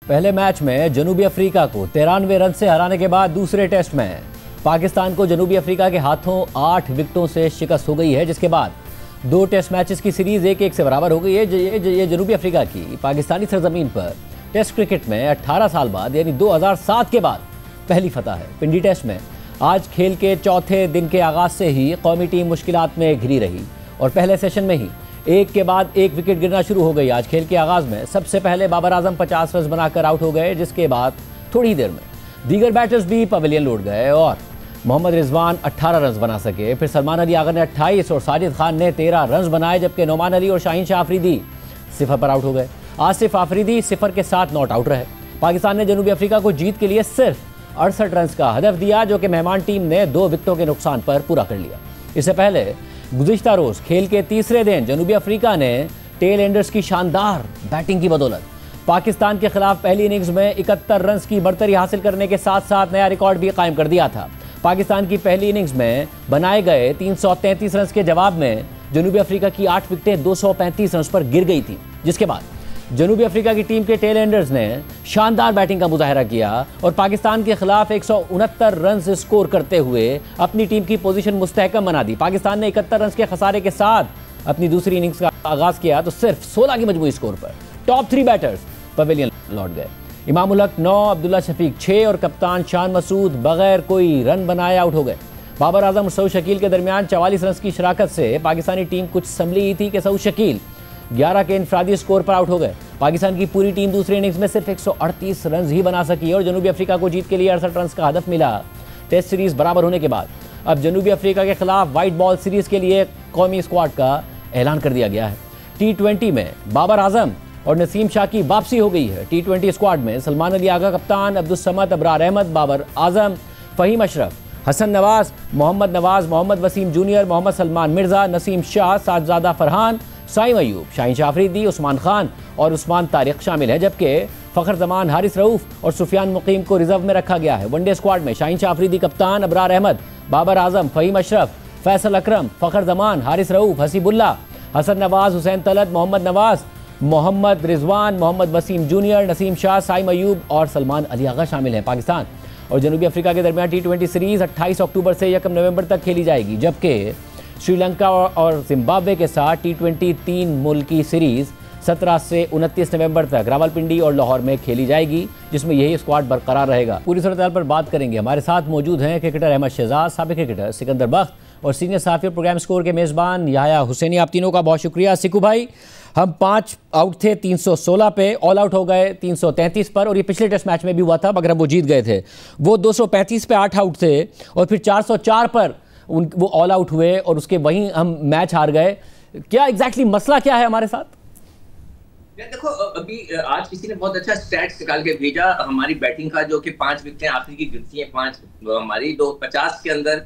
पहले मैच में जनूबी अफ्रीका को 93 रन से हराने के बाद दूसरे टेस्ट में पाकिस्तान को जनूबी अफ्रीका के हाथों 8 विकेटों से शिकस्त हो गई है, जिसके बाद 2 टेस्ट मैचेस की सीरीज 1-1 से बराबर हो गई है। ये जनूबी अफ्रीका की पाकिस्तानी सरजमीन पर टेस्ट क्रिकेट में 18 साल बाद यानी 2007 के बाद पहली फतह है। पिंडी टेस्ट में आज खेल के चौथे दिन के आगाज से ही कौमी टीम मुश्किलात में घिरी रही और पहले सेशन में ही एक के बाद एक विकेट गिरना शुरू हो गई। आज खेल के आगाज में सबसे पहले बाबर आजम 50 रन बनाकर आउट हो गए, जिसके बाद थोड़ी देर में दीगर बैटर्स भी पवेलियन लौट गए और मोहम्मद रिजवान 18 रन बना सके। फिर सलमान अली आगर ने 28 और साजिद खान ने 13 रन बनाए, जबकि नोमान अली और शाहीन शाह अफरीदी सिफर पर आउट हो गए। आसिफ अफरीदी सिफर के साथ नॉट आउट रहे। पाकिस्तान ने जनूबी अफ्रीका को जीत के लिए सिर्फ 68 रन का हदफ दिया, जो कि मेहमान टीम ने 2 विकेटों के नुकसान पर पूरा कर लिया। इससे पहले गुज़िश्ता रोज खेल के तीसरे दिन जनूबी अफ्रीका ने टेल एंडर्स की शानदार बैटिंग की बदौलत पाकिस्तान के खिलाफ पहली इनिंग्स में 71 रन की बढ़तरी हासिल करने के साथ साथ नया रिकॉर्ड भी कायम कर दिया था। पाकिस्तान की पहली इनिंग्स में बनाए गए 333 रन के जवाब में जनूबी अफ्रीका की 8 विकेटें 235 रन पर गिर गई थी, जिसके बाद जनूबी अफ्रीका की टीम के टेल एंडर्स ने शानदार बैटिंग का मुजाहरा किया और पाकिस्तान के खिलाफ 169 रन स्कोर करते हुए अपनी टीम की पोजीशन मुस्तहकम बना दी। पाकिस्तान ने 71 रन के खसारे के साथ अपनी दूसरी इनिंग्स का आगाज किया तो सिर्फ 16 की मजमूई स्कोर पर टॉप 3 बैटर्स पवेलियन लौट गए। इमामुल हक 9, अब्दुल्ला शफीक 6 और कप्तान शान मसूद बगैर कोई रन बनाए आउट हो गए। बाबर आजम और सऊद शकील के दरमियान 44 रन की शराकत से पाकिस्तानी टीम कुछ संभली ही थी कि सऊद शकील 11 के इनफरादी स्कोर पर आउट हो गए। पाकिस्तान की पूरी टीम दूसरी इनिंग्स में सिर्फ 138 रन ही बना सकी और जनूबी अफ्रीका को जीत के लिए 68 रन का हदफ मिला। टेस्ट सीरीज बराबर होने के बाद अब जनूबी अफ्रीका के खिलाफ व्हाइट बॉल सीरीज के लिए कौमी स्क्वाड का ऐलान कर दिया गया है। T20 में बाबर आजम और नसीम शाह की वापसी हो गई है। T20 स्क्वाड में सलमान अली आगा कप्तान, अब्दुल समद, अबरार अहमद, बाबर आजम, फ़हीम अशरफ, हसन नवाज, मोहम्मद वसीम जूनियर, मोहम्मद सलमान मिर्जा, नसीम शाह, साजजादा फरहान, साइम अयूब, शाहीन शाह अफरीदी, उस्मान खान और उस्मान तारिक शामिल हैं, जबकि फ़खर जमान, हारिस रऊफ और सुफियान मुकीम को रिजर्व में रखा गया है। वनडे स्क्वाड में शाहीन शाह अफरीदी कप्तान, अबरार अहमद, बाबर आजम, फ़हीम अशरफ, फैसल अकरम, फ़खर जमान, हारिस रऊफ, हसीबुल्ला, हसन नवाज, हुसैन तलत, मोहम्मद नवाज, मोहम्मद रिजवान, मोहम्मद वसीम जूनियर, नसीम शाह, साइम अयूब और सलमान अली आगा शामिल हैं। पाकिस्तान और जनूबी अफ्रीका के दरमियान T20 सीरीज़ 28 अक्टूबर से 1 नवंबर तक खेली जाएगी, जबकि श्रीलंका और जिम्बाब्वे के साथ T20 3 मुल्की सीरीज़ 17 से 29 नवंबर तक रावलपिंडी और लाहौर में खेली जाएगी, जिसमें यही स्क्वाड बरकरार रहेगा। पूरी सूरत पर बात करेंगे। हमारे साथ मौजूद हैं क्रिकेटर अहमद शहजाद, साबिक क्रिकेटर सिकंदर बख्त और सीनियर सहाफ़ी प्रोग्राम स्कोर के मेज़बान याह्या हुसैनी। आप तीनों का बहुत शुक्रिया। सिकू भाई, हम 5 आउट थे 316 पे, ऑल आउट हो गए 333 पर और ये पिछले टेस्ट मैच में भी हुआ था मगर वो जीत गए थे। वो 235 पे 8 आउट थे और फिर 404 पर वो ऑल आउट हुए और उसके वहीं हम मैच हार गए। क्या एग्जैक्टली मसला क्या है हमारे साथ? देखो, अभी आज किसी ने बहुत अच्छा स्टैट्स निकाल के भेजा हमारी बैटिंग का, जो कि 5 विकेटें आखिरी की गिरती हैं, 5 हमारी 50 के अंदर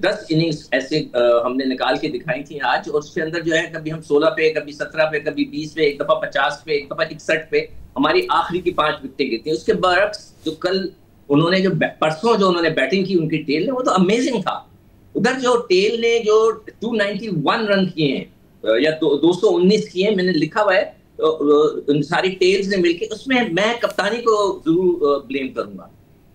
10 इनिंग्स ऐसे हमने निकाल के दिखाई थी आज, और उसके अंदर जो है कभी हम 16 पे, कभी 17 पे, कभी 20 पे, एक दफा 50 पे, एक दफा 61 पे हमारी आखिरी की 5 विकेटें गिरती हैं। उसके बरक्स जो कल उन्होंने परसों जो उन्होंने बैटिंग की उनकी टेल ने, वो तो अमेजिंग था। उधर जो टेल ने जो 291 रन किए हैं या 219 किए हैं, मैंने लिखा हुआ है उन सारी टेल्स ने मिलके, उसमें मैं कप्तानी को जरूर ब्लेम करूंगा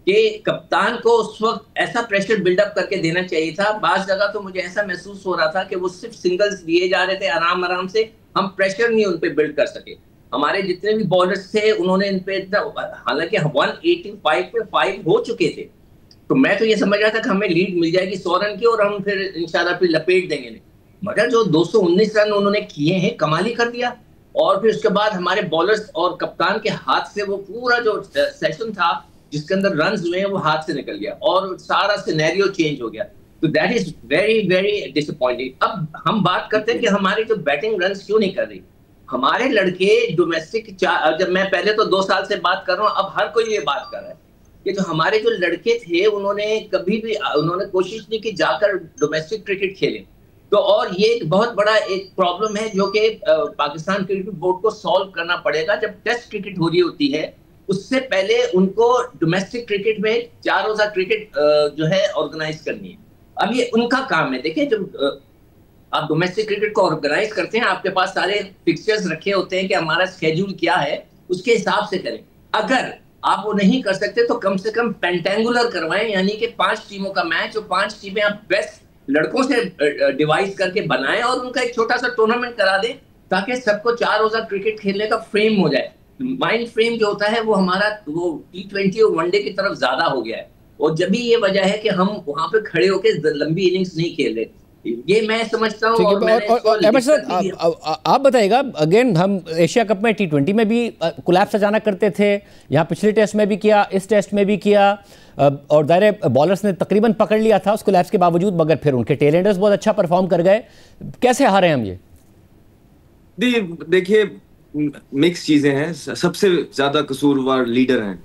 कि कप्तान को उस वक्त ऐसा प्रेशर बिल्डअप करके देना चाहिए था। बाज़ जगह तो मुझे ऐसा महसूस हो रहा था कि वो सिर्फ सिंगल्स दिए जा रहे थे आराम आराम से, हम प्रेशर नहीं उन पे बिल्ड कर सके। हमारे जितने भी बॉलर्स थे उन्होंने इन पे इतना, हालांकि 185 पे 5 हो चुके थे, तो मैं तो ये समझ रहा था कि हमें लीड मिल जाएगी 100 रन की और हम फिर इंशाल्लाह फिर लपेट देंगे। मगर जो 219 रन उन्होंने किए हैं, कमाल ही कर दिया। और फिर उसके बाद हमारे बॉलर्स और कप्तान के हाथ से वो पूरा जो सेशन था जिसके अंदर रन्स हुए हैं वो हाथ से निकल गया और सारा सिनेरियो चेंज हो गया। तो that is very very disappointing. अब हम बात करते हैं कि हमारी जो बैटिंग रन्स क्यों नहीं कर रही। हमारे लड़के डोमेस्टिक, जब मैं पहले तो 2 साल से बात कर रहा हूँ, अब हर कोई ये बात कर रहा है कि जो हमारे जो लड़के थे उन्होंने कभी भी कोशिश नहीं की जाकर डोमेस्टिक क्रिकेट खेलें। तो और ये एक बहुत बड़ा एक प्रॉब्लम है जो कि पाकिस्तान क्रिकेट बोर्ड को सॉल्व करना पड़ेगा। जब टेस्ट क्रिकेट हो रही होती है उससे पहले उनको डोमेस्टिक क्रिकेट में 4 रोजा क्रिकेट जो है ऑर्गेनाइज करनी है। अब ये उनका काम है। देखिए, जब आप डोमेस्टिक क्रिकेट को ऑर्गेनाइज करते हैं, आपके पास सारे फिक्सचर्स रखे होते हैं कि हमारा स्केड्यूल क्या है, उसके हिसाब से करें। अगर आप वो नहीं कर सकते तो कम से कम पेंटेंगुलर करवाएं, यानी कि 5 टीमों का मैच, और 5 टीमें आप बेस्ट लड़कों से डिवाइस करके बनाएं और उनका एक छोटा सा टूर्नामेंट करा दें, ताकि सबको 4 रोजा क्रिकेट खेलने का फ्रेम हो जाए। माइंड फ्रेम जो होता है वो हमारा वो T20 और वनडे की तरफ ज्यादा हो गया है, और जब भी ये वजह है कि हम वहां पे खड़े होकर लंबी इनिंग्स नहीं खेल रहे, ये मैं समझता हूँ। और अहमद सर, आप बताइएगा, अगेन हम एशिया कप में T20 में भी कोलैप्स अचानक करते थे, यहाँ पिछले टेस्ट में भी किया, इस टेस्ट में भी किया, और दायरे बॉलर्स ने तकरीबन पकड़ लिया था उस कोलैप्स के बावजूद, मगर फिर उनके टेलेंडर्स बहुत अच्छा परफॉर्म कर गए। कैसे हारे हम ये? देखिए, मिक्स चीजें हैं। सबसे ज्यादा कसूरवार लीडर हैं,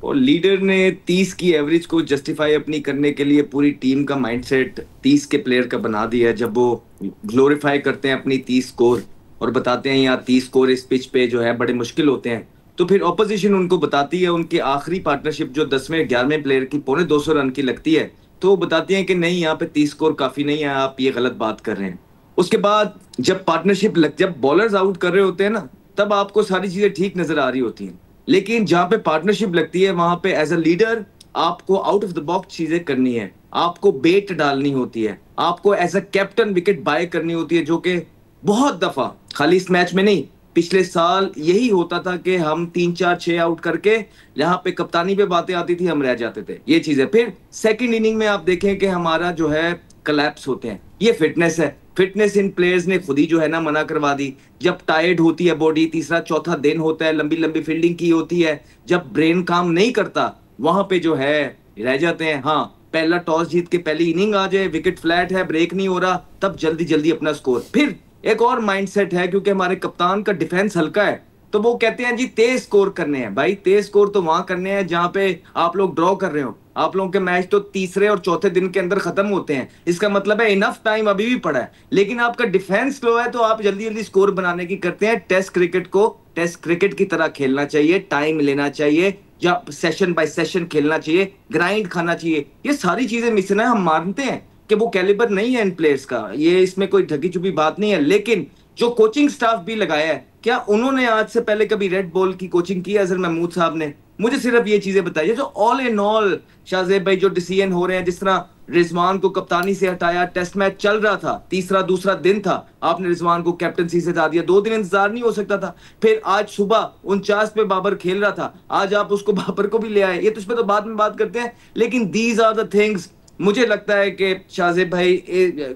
और लीडर ने 30 की एवरेज को जस्टिफाई अपनी करने के लिए पूरी टीम का माइंडसेट 30 के प्लेयर का बना दिया है। जब वो ग्लोरीफाई करते हैं अपनी 30 स्कोर और बताते हैं यहाँ 30 स्कोर इस पिच पे जो है बड़े मुश्किल होते हैं, तो फिर ऑपोजिशन उनको बताती है, उनकी आखिरी पार्टनरशिप जो 10वें 11वें प्लेयर की 250 रन की लगती है, तो वो बताती है कि नहीं, यहाँ पे 30 स्कोर काफी नहीं है, आप ये गलत बात कर रहे हैं। उसके बाद जब पार्टनरशिप जब बॉलर्स आउट कर रहे होते हैं ना, तब आपको सारी चीजें ठीक नजर आ रही होती हैं, लेकिन जहां पे पार्टनरशिप लगती है वहां पे एज अ लीडर आपको आउट ऑफ द बॉक्स चीजें करनी है, आपको बेट डालनी होती है, आपको as a captain wicket buy करनी होती है, जो कि बहुत दफा, खाली इस मैच में नहीं, पिछले साल यही होता था कि हम 3 4 6 आउट करके यहाँ पे कप्तानी पे बातें आती थी, हम रह जाते थे। ये चीजें फिर सेकंड इनिंग में आप देखें कि हमारा जो है कलैप्स होते हैं। ये फिटनेस है, फिटनेस इन प्लेयर्स ने खुद ही जो है ना मना करवा दी। जब टायर्ड होती है बॉडी, तीसरा चौथा दिन होता है, लंबी लंबी फील्डिंग की होती है, जब ब्रेन काम नहीं करता, वहां पे जो है रह जाते हैं। हाँ, पहला टॉस जीत के पहली इनिंग आ जाए, विकेट फ्लैट है, ब्रेक नहीं हो रहा, तब जल्दी जल्दी अपना स्कोर। फिर एक और माइंडसेट है, क्योंकि हमारे कप्तान का डिफेंस हल्का है, तो वो कहते हैं जी तेज स्कोर करने हैं। भाई, तेज स्कोर तो वहां करने हैं जहां पे आप लोग ड्रॉ कर रहे हो। आप लोगों के मैच तो तीसरे और चौथे दिन के अंदर खत्म होते हैं, इसका मतलब है इनफ टाइम अभी भी पड़ा है, लेकिन आपका डिफेंस स्लो है, तो आप जल्दी जल्दी स्कोर बनाने की करते हैं। टेस्ट क्रिकेट को टेस्ट क्रिकेट की तरह खेलना चाहिए, टाइम लेना चाहिए, या सेशन बाय सेशन खेलना चाहिए, ग्राइंड खाना चाहिए। ये सारी चीजें मिसिंग है। हम मानते हैं कि वो कैलिबर नहीं है इन प्लेयर्स का, ये इसमें कोई ढकी छुपी बात नहीं है, लेकिन जो कोचिंग स्टाफ भी लगाया है, क्या उन्होंने आज से पहले कभी रेड बॉल की कोचिंग की है? अजहर महमूद साहब ने मुझे सिर्फ ये चीजें बताई है। जो ऑल इन ऑल शाहजेब भाई जो डिसीजन हो रहे हैं, जिस तरह रिजवान को कप्तानी से हटाया, टेस्ट मैच चल रहा था, तीसरा दूसरा दिन था, आपने रिजवान को कैप्टनसी से हटा दिया, 2 दिन इंतजार नहीं हो सकता था। फिर आज सुबह 49 पे बाबर खेल रहा था, आज आप उसको बाबर को भी ले आए। ये तो इस पे तो बाद में बात करते हैं, लेकिन दीज आर द थिंग्स। मुझे लगता है कि शाहजेब भाई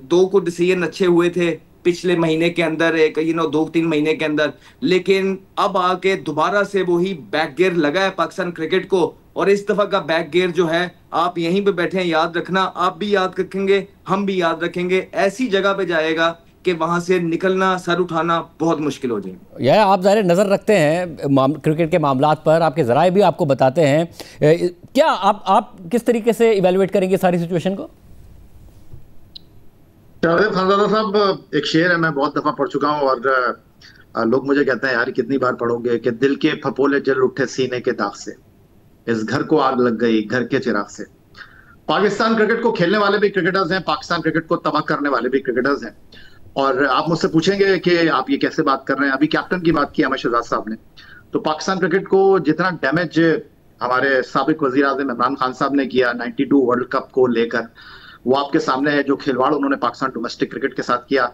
2 को डिसीजन अच्छे हुए थे पिछले महीने के अंदर, 2-3 महीने के अंदर, लेकिन अब आके दोबारा से वही बैक गियर लगा है पाकिस्तान क्रिकेट को। और इस दफा का बैक गियर जो है, आप यहीं पे बैठे हैं, याद रखना, आप भी याद रखेंगे, हम भी याद रखेंगे, ऐसी जगह पे जाएगा कि वहां से निकलना, सर उठाना बहुत मुश्किल हो जाएगा। यह आप ज़ाहिर नज़र रखते हैं क्रिकेट के मामलात पर, आपके ज़राए भी आपको बताते हैं, क्या आप किस तरीके से इवेलुएट करेंगे सारी सिचुएशन को? शाहजेब खानजादा साहब, एक शेर है, मैं बहुत दफा पढ़ चुका हूँ, और लोग मुझे कहते हैं यार कितनी बार पढ़ोगे, कि दिल के फपोले जल उठे सीने के दाग से, इस घर को आग लग गई घर के चिराग से। पाकिस्तान क्रिकेट को खेलने वाले भी क्रिकेटर्स हैं, पाकिस्तान क्रिकेट को तबाह करने वाले भी क्रिकेटर्स हैं। और आप मुझसे पूछेंगे कि आप ये कैसे बात कर रहे हैं, अभी कैप्टन की बात की अहमद शहजाद साहब ने, तो पाकिस्तान क्रिकेट को जितना डैमेज हमारे साबिक वजीर आज़म इमरान खान साहब ने किया 92 वर्ल्ड कप को लेकर, वो आपके सामने है। जो खिलवाड़ उन्होंने पाकिस्तान डोमेस्टिक क्रिकेट के साथ किया,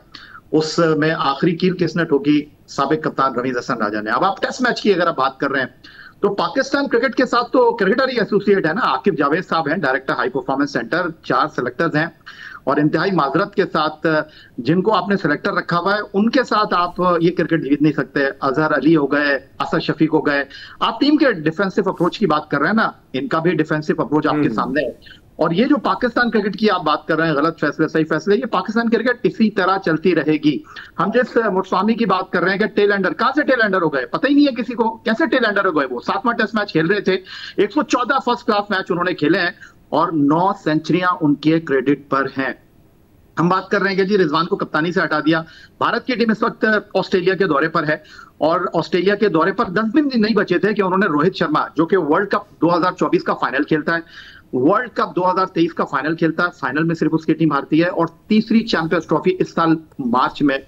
उसमें आखिरी कील किसने ठोकी? साबिक कप्तान रमीज हसन राजा ने। अब आप टेस्ट मैच की अगर आप बात कर रहे हैं, तो पाकिस्तान क्रिकेट के साथ तो क्रिकेटर ही एसोसिएट है ना, आकिब जावेद साहब हैं, director high performance centre, 4 selectors हैं, और इंतहाई माजरत के साथ जिनको आपने सेलेक्टर रखा हुआ है, उनके साथ आप ये क्रिकेट जीत नहीं सकते। अजहर अली हो गए, असद शफीक हो गए। आप टीम के डिफेंसिव अप्रोच की बात कर रहे हैं ना, इनका भी डिफेंसिव अप्रोच आपके सामने है। और ये जो पाकिस्तान क्रिकेट की आप बात कर रहे हैं, गलत फैसले सही फैसले, ये पाकिस्तान क्रिकेट इसी तरह चलती रहेगी। हम जिस मुस्तफामी की बात कर रहे हैं कि टेल एंडर, कहां से टेल एंडर हो गए पता ही नहीं है किसी को, कैसे टेल एंडर हो गए? वो 7वां टेस्ट मैच खेल रहे थे, 114 फर्स्ट क्लास मैच उन्होंने खेले हैं, और 9 सेंचुरियां उनके क्रेडिट पर हैं। हम बात कर रहे हैं कि जी रिजवान को कप्तानी से हटा दिया। भारत की टीम इस वक्त ऑस्ट्रेलिया के दौरे पर है, और ऑस्ट्रेलिया के दौरे पर 10 दिन नहीं बचे थे कि उन्होंने रोहित शर्मा, जो कि वर्ल्ड कप 2024 का फाइनल खेलता है, वर्ल्ड कप 2023 का फाइनल खेलता है, फाइनल में सिर्फ उसकी टीम हारती है, और तीसरी चैंपियंस ट्रॉफी इस साल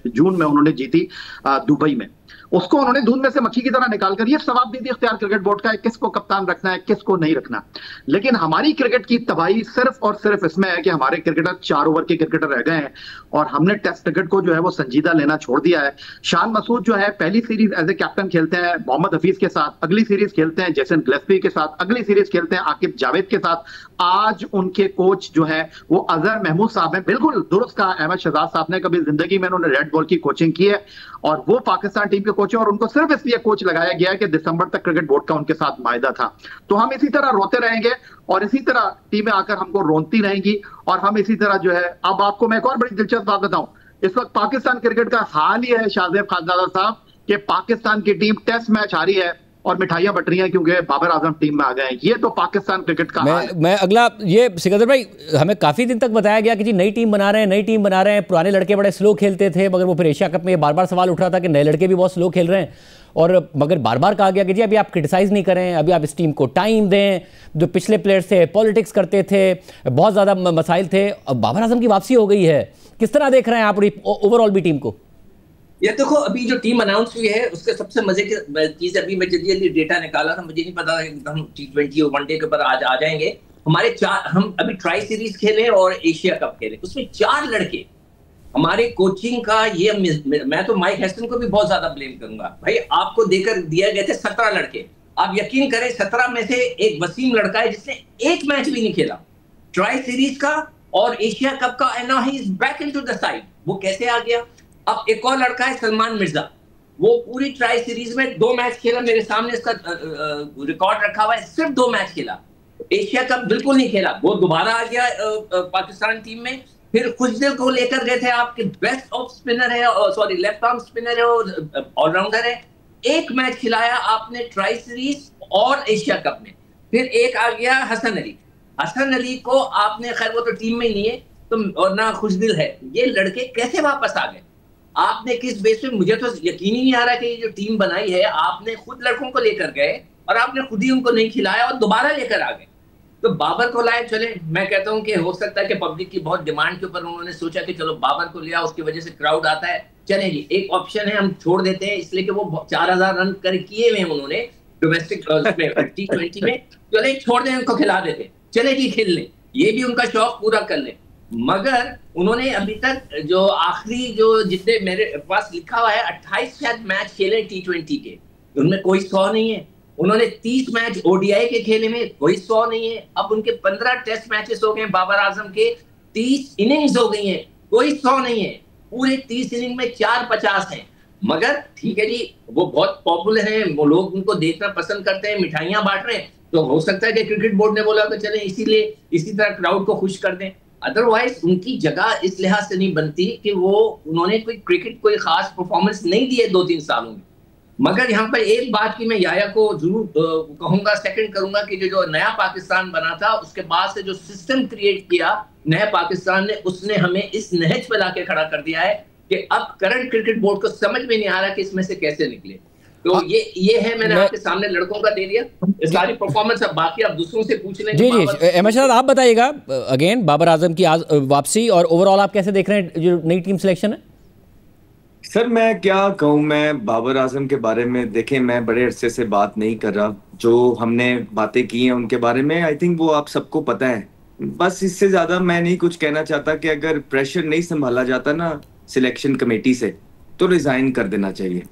जून में उन्होंने जीती दुबई में। उसको उन्होंने दूध में से मक्खी की तरह निकाल कर ये सवाब दे दिया इख्तियार क्रिकेट बोर्ड का है किसको कप्तान रखना है किसको नहीं रखना। लेकिन हमारी क्रिकेट की तबाही सिर्फ और सिर्फ इसमें है कि हमारे क्रिकेटर 4 ओवर के क्रिकेटर रह गए हैं और हमने टेस्ट क्रिकेट को जो है वो संजीदा लेना छोड़ दिया है। शान मसूद जो है पहली सीरीज एज ए कैप्टन खेलते हैं मोहम्मद हफीज के साथ, अगली सीरीज खेलते हैं जेसन गिलेस्पी के साथ, अगली सीरीज खेलते हैं आकिब जावेद के साथ। आज उनके कोच जो है वो अजहर महमूद साहब हैं। बिल्कुल दुरुस्त कहा अहमद शहजाद साहब ने, कभी जिंदगी में उन्होंने रेड बॉल की कोचिंग की है और वो पाकिस्तान टीम के कोच है और उनको सिर्फ इसलिए कोच लगाया गया है कि दिसंबर तक क्रिकेट बोर्ड का उनके साथ मायदा था। तो हम इसी तरह रोते रहेंगे और इसी तरह टीमें आकर हमको रोनती रहेंगी और हम इसी तरह जो है। अब आपको मैं एक और बड़ी दिलचस्प बात बताऊं, इस वक्त पाकिस्तान क्रिकेट का हाल ये है शाहजेब खानजादा साहब कि पाकिस्तान की टीम टेस्ट मैच हारी है और मिठाइयां बट रही हैं क्योंकि बाबर आजम टीम में आ गए हैं। ये तो पाकिस्तान क्रिकेट का हाल है। मैं अगला ये सिकंदर भाई, हमें काफी दिन तक बताया गया कि जी नई टीम बना रहे हैं, नई टीम बना रहे हैं, पुराने लड़के बड़े स्लो खेलते थे, मगर वो फिर एशिया कप में बार बार सवाल उठ रहा था कि नए लड़के भी बहुत स्लो खेल रहे हैं और मगर बार बार कहा गया कि जी अभी आप क्रिटिसाइज नहीं करें, अभी आप इस टीम को टाइम दें। जो पिछले प्लेयर्स थे पॉलिटिक्स करते थे, बहुत ज्यादा मसाइल थे, अब बाबर आजम की वापसी हो गई है। किस तरह देख रहे हैं आप ओवरऑल भी टीम को? ये देखो अभी जो टीम अनाउंस हुई है उसके सबसे मजे की चीज, अभी मैं जल्दी जल्दी डेटा निकाला था, मुझे नहीं पता हम T20 और वनडे के ऊपर आज आ जाएंगे। हमारे 4, हम अभी ट्राई सीरीज खेले और एशिया कप खेले, उसमें 4 लड़के हमारे कोचिंग का ये मैं तो माइक हेस्टन को भी बहुत ज्यादा ब्लेम करूंगा। भाई आपको देकर दिया गए थे 17 लड़के, आप यकीन करें 17 में से एक वसीम लड़का है जिसने एक मैच भी नहीं खेला ट्राई सीरीज का और एशिया कप का, and now he is back into the side. वो कैसे आ गया? अब एक और लड़का है सलमान मिर्जा, वो पूरी ट्राई सीरीज में 2 मैच खेला, मेरे सामने इसका रिकॉर्ड रखा हुआ है, सिर्फ 2 मैच खेला, एशिया कप बिल्कुल नहीं खेला। वो दोबारा आ गया पाकिस्तान टीम में। फिर खुशदिल को लेकर गए थे, आपके बेस्ट ऑफ स्पिनर है, सॉरी लेफ्ट आर्म स्पिनर है और ऑलराउंडर है, एक मैच खिलाया आपने ट्राई सीरीज और एशिया कप में। फिर एक आ गया हसन अली, हसन अली को आपने, खैर वो तो टीम में ही नहीं है तो, और ना खुशदिल है, ये लड़के कैसे वापस आ गए? आपने किस बेस पे? मुझे तो यकीन ही नहीं आ रहा कि ये जो टीम बनाई है आपने खुद लड़कों को लेकर गए और आपने खुद ही उनको नहीं खिलाया और दोबारा लेकर आ गए। तो बाबर को लाए, चले मैं कहता हूं कि हो सकता है कि पब्लिक की बहुत डिमांड के ऊपर उन्होंने सोचा कि चलो बाबर को लिया, उसकी वजह से क्राउड आता है, चलेगी एक ऑप्शन है, हम छोड़ देते हैं, इसलिए कि वो 4000 रन कर किए हुए उन्होंने डोमेस्टिक T20 में, चले छोड़ दें, उनको खिला देते, चले जी खेल लें, ये भी उनका शौक पूरा कर लें। मगर उन्होंने अभी तक जो आखिरी जो जितने मेरे पास लिखा हुआ है 28 शायद मैच खेले T20 के, उनमें कोई 100 नहीं है। उन्होंने 30 मैच ODI के खेले में, कोई 100 नहीं है। अब उनके 15 टेस्ट मैचेस हो गए बाबर आजम के, 30 इनिंग्स हो गई हैं, कोई 100 नहीं है। पूरे 30 इनिंग में 450 हैं। मगर ठीक है जी, वो बहुत पॉपुलर हैं, वो लोग उनको देखना पसंद करते हैं, मिठाइयां बांट रहे हैं, तो हो सकता है कि क्रिकेट बोर्ड ने बोला कि चलें इसीलिए इसी तरह क्राउड को खुश कर दें। अदरवाइज उनकी जगह इस लिहाज से नहीं बनती कि उन्होंने कोई क्रिकेट कोई खास परफॉर्मेंस नहीं दी है 2-3 सालों में। मगर यहाँ पर एक बात की मैं याया को जरूर कहूंगा, सेकंड करूंगा कि जो नया पाकिस्तान बना था उसके बाद से जो सिस्टम क्रिएट किया नया पाकिस्तान ने, उसने हमें इस नहज पे लाके खड़ा कर दिया है कि अब करंट क्रिकेट बोर्ड को समझ में नहीं आ रहा कि इसमें से कैसे निकले। तो ये है, मैंने आपके सामने लड़कों का दे दिया सारी परफॉर्मेंस, अब बाकी आप दूसरों से पूछ लें। जी अहमद शहजाद आप बताइएगा अगेन बाबर आजम की वापसी और ओवरऑल आप कैसे देख रहे हैं जो नई टीम सिलेक्शन है? सर मैं क्या कहूँ, मैं बाबर आजम के बारे में, देखें मैं बड़े अरसे से बात नहीं कर रहा, जो हमने बातें की हैं उनके बारे में आई थिंक वो आप सबको पता है। बस इससे ज्यादा मैं नहीं कुछ कहना चाहता कि अगर प्रेशर नहीं संभाला जाता ना सिलेक्शन कमेटी से तो रिजाइन कर देना चाहिए।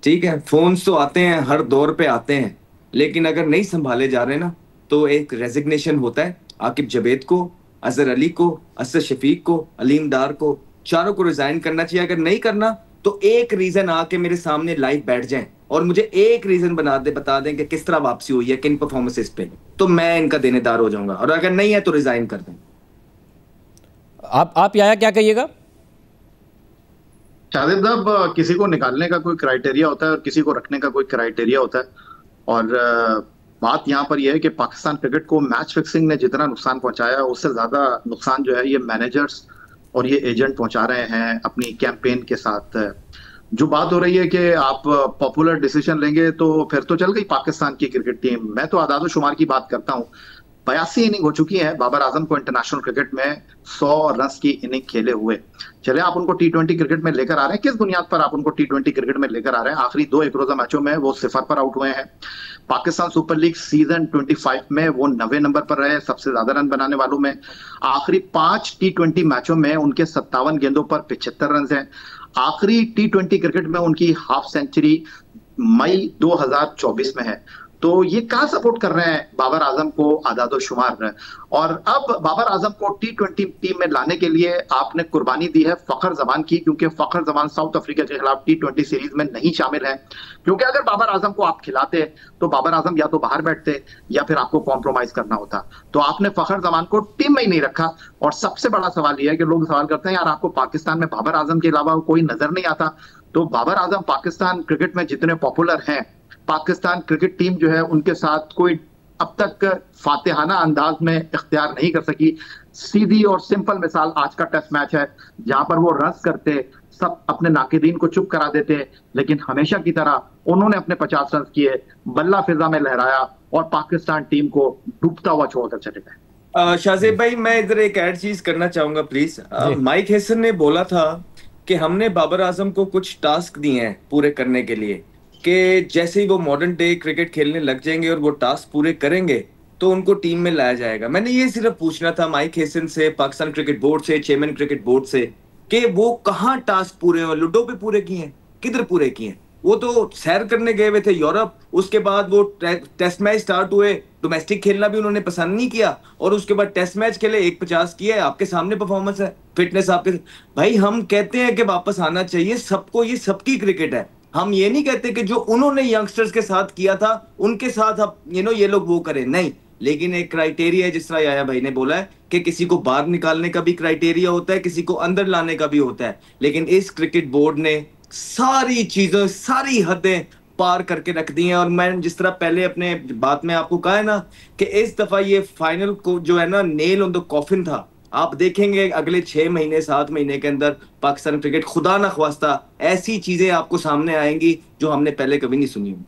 ठीक है, फोन्स तो आते हैं, हर दौर पे आते हैं, लेकिन अगर नहीं संभाले जा रहे ना तो एक रेजिग्नेशन होता है। आकिब जावेद को, अजहर अली को, असद शफीक को, अलीम डार को, चारों को रिजाइन करना चाहिए। अगर नहीं करना तो एक रीजन आके मेरे सामने लाइव बैठ जाएं और मुझे एक रीजन बता दें कि किस तरह वापसी हुई है, किन परफॉर्मेंसेस पे, तो मैं इनका देनेदार हो जाऊंगा। और अगर नहीं है तो रिजाइन कर दें। आप याया क्या कहिएगा? शाहिद साहब, किसी को निकालने का कोई क्राइटेरिया होता है और किसी को रखने का कोई क्राइटेरिया होता है, और बात यहाँ पर यह है कि पाकिस्तान क्रिकेट को मैच फिक्सिंग ने जितना नुकसान पहुंचाया उससे ज्यादा नुकसान जो है ये मैनेजर्स और ये एजेंट पहुंचा रहे हैं अपनी कैंपेन के साथ। जो बात हो रही है कि आप पॉपुलर डिसीजन लेंगे तो फिर तो चल गई पाकिस्तान की क्रिकेट टीम। मैं तो आदाद शुमार की बात करता हूँ, 82 इनिंग हो चुकी है बाबर आजम को इंटरनेशनल क्रिकेट में 100 रन की इनिंग खेले हुए। चले आप उनको टी20 क्रिकेट में लेकर आ रहे हैं, किस बुनियाद पर आप उनको टी20 क्रिकेट में लेकर आ रहे हैं? आखिरी 2 एक रोजा मैचों में वो 0 पर आउट हुए हैं। पाकिस्तान सुपर लीग सीजन 25 में वो 90 नंबर पर रहे, सबसे ज्यादा रन बनाने वालों में। आखिरी 5 टी20 मैचों में उनके 57 गेंदों पर 75 रन हैं। आखिरी टी20 क्रिकेट में उनकी हाफ सेंचुरी मई 2024 में है। तो ये कहाँ सपोर्ट कर रहे हैं बाबर आजम को आदादोशुमार। और अब बाबर आजम को टी20 टीम में लाने के लिए आपने कुर्बानी दी है फखर जमान की, क्योंकि फखर जमान साउथ अफ्रीका के खिलाफ टी20 सीरीज में नहीं शामिल है। क्योंकि अगर बाबर आजम को आप खिलाते तो बाबर आजम या तो बाहर बैठते या फिर आपको कॉम्प्रोमाइज करना होता। तो आपने फखर जमान को टीम में ही नहीं रखा। और सबसे बड़ा सवाल यह है कि लोग सवाल करते हैं यार आपको पाकिस्तान में बाबर आजम के अलावा कोई नजर नहीं आता। तो बाबर आजम पाकिस्तान क्रिकेट में जितने पॉपुलर हैं, पाकिस्तान क्रिकेट टीम जो है उनके साथ कोई अब तक फातिहाना अंदाज में इख्तियार नहीं कर सकी। सीधी और सिंपल मिसाल आज का टेस्ट मैच है, जहां पर वो रन्स करते, सब अपने नाकिदीन को चुप करा देते, लेकिन हमेशा की तरह उन्होंने अपने 50 रन किए, बल्ला फिजा में लहराया और पाकिस्तान टीम को डूबता हुआ छोड़कर चले गए। शाहजेब भाई, मैं इधर एक ऐड चीज करना चाहूंगा प्लीज। माइक हेसन ने बोला था कि हमने बाबर आजम को कुछ टास्क दिए हैं पूरे करने के लिए, कि जैसे ही वो मॉडर्न डे क्रिकेट खेलने लग जाएंगे और वो टास्क पूरे करेंगे तो उनको टीम में लाया जाएगा। मैंने ये सिर्फ पूछना था माइक हेसन से, पाकिस्तान क्रिकेट बोर्ड से, चेयरमैन क्रिकेट बोर्ड से, कि वो कहाँ टास्क पूरे हुए, लूडो पे पूरे किए हैं, किधर पूरे किए हैं? वो तो सैर करने गए हुए थे यूरोप, उसके बाद वो टेस्ट मैच स्टार्ट हुए, डोमेस्टिक खेलना भी उन्होंने पसंद नहीं किया, और उसके बाद टेस्ट मैच खेले, 150 किया, आपके सामने परफॉर्मेंस है, फिटनेस आपके। भाई हम कहते हैं कि वापस आना चाहिए सबको, ये सबकी क्रिकेट है। हम ये नहीं कहते कि जो उन्होंने यंगस्टर्स के साथ किया था उनके साथ अब ये लोग वो करें, नहीं। लेकिन एक क्राइटेरिया है, जिस तरह याया भाई ने बोला है कि किसी को बाहर निकालने का भी क्राइटेरिया होता है, किसी को अंदर लाने का भी होता है। लेकिन इस क्रिकेट बोर्ड ने सारी चीजें, सारी हदें पार करके रख दी हैं। और मैं जिस तरह पहले अपने बात में आपको कहा है ना कि इस दफा ये फाइनल को जो है ना, नेल ऑन द कॉफिन था। आप देखेंगे अगले 6 महीने 7 महीने के अंदर पाकिस्तान क्रिकेट खुदा ना ख्वास्ता ऐसी चीजें आपको सामने आएंगी जो हमने पहले कभी नहीं सुनी।